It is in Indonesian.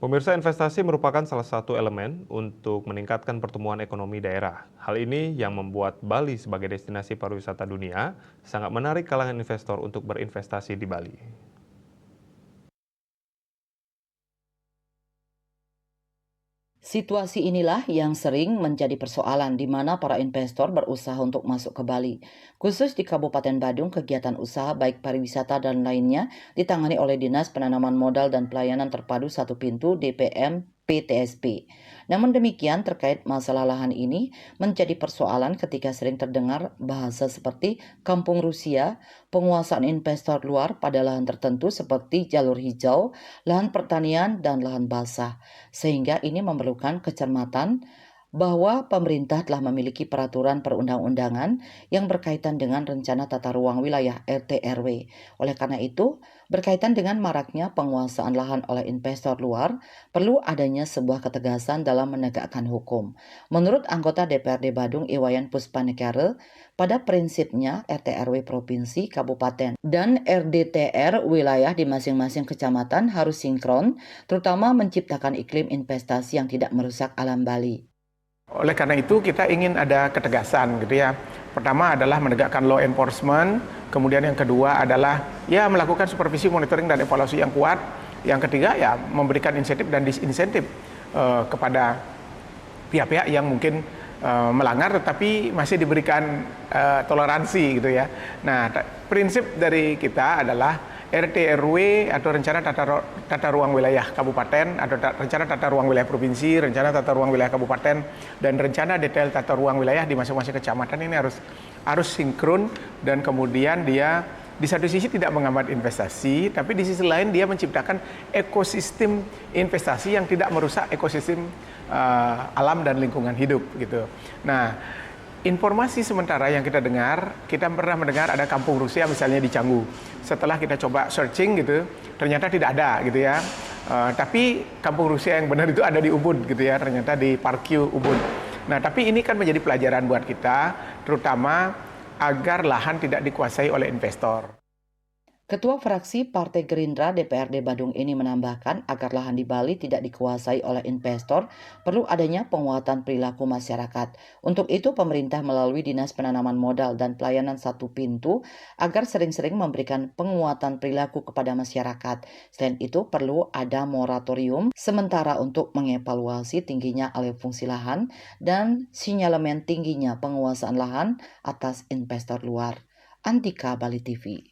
Pemirsa, investasi merupakan salah satu elemen untuk meningkatkan pertumbuhan ekonomi daerah. Hal ini yang membuat Bali sebagai destinasi pariwisata dunia sangat menarik kalangan investor untuk berinvestasi di Bali. Situasi inilah yang sering menjadi persoalan di mana para investor berusaha untuk masuk ke Bali. Khusus di Kabupaten Badung, kegiatan usaha baik pariwisata dan lainnya ditangani oleh Dinas Penanaman Modal dan Pelayanan Terpadu Satu Pintu (DPM PTSP). Namun demikian, terkait masalah lahan ini menjadi persoalan ketika sering terdengar bahasa seperti kampung Rusia, penguasaan investor luar pada lahan tertentu seperti jalur hijau, lahan pertanian, dan lahan basah. Sehingga ini memerlukan kecermatan bahwa pemerintah telah memiliki peraturan perundang-undangan yang berkaitan dengan rencana tata ruang wilayah RT/RW. Oleh karena itu, berkaitan dengan maraknya penguasaan lahan oleh investor luar, perlu adanya sebuah ketegasan dalam menegakkan hukum. Menurut anggota DPRD Badung Iwayan Puspanegara, pada prinsipnya RT/RW provinsi, kabupaten, dan RDTR wilayah di masing-masing kecamatan harus sinkron, terutama menciptakan iklim investasi yang tidak merusak alam Bali. Oleh karena itu kita ingin ada ketegasan gitu ya. Pertama adalah menegakkan law enforcement, kemudian yang kedua adalah ya melakukan supervisi, monitoring dan evaluasi yang kuat. Yang ketiga ya memberikan insentif dan disinsentif kepada pihak-pihak yang mungkin melanggar tetapi masih diberikan toleransi gitu ya. Nah, prinsip dari kita adalah RT RW atau rencana tata ruang wilayah kabupaten atau rencana tata ruang wilayah provinsi, rencana tata ruang wilayah kabupaten dan rencana detail tata ruang wilayah di masing-masing kecamatan ini harus sinkron, dan kemudian dia di satu sisi tidak menghambat investasi, tapi di sisi lain dia menciptakan ekosistem investasi yang tidak merusak ekosistem alam dan lingkungan hidup gitu. Nah, informasi sementara yang kita dengar, kita pernah mendengar ada kampung Rusia misalnya di Canggu. Setelah kita coba searching gitu, ternyata tidak ada gitu ya. Tapi kampung Rusia yang benar itu ada di Ubud gitu ya, ternyata di Parkyu Ubud. Nah, tapi ini kan menjadi pelajaran buat kita, terutama agar lahan tidak dikuasai oleh investor. Ketua fraksi Partai Gerindra DPRD Badung ini menambahkan agar lahan di Bali tidak dikuasai oleh investor, perlu adanya penguatan perilaku masyarakat. Untuk itu pemerintah melalui Dinas Penanaman Modal dan Pelayanan Satu Pintu agar sering-sering memberikan penguatan perilaku kepada masyarakat. Selain itu perlu ada moratorium sementara untuk mengevaluasi tingginya alih fungsi lahan dan sinyalemen tingginya penguasaan lahan atas investor luar. Antika, Bali TV.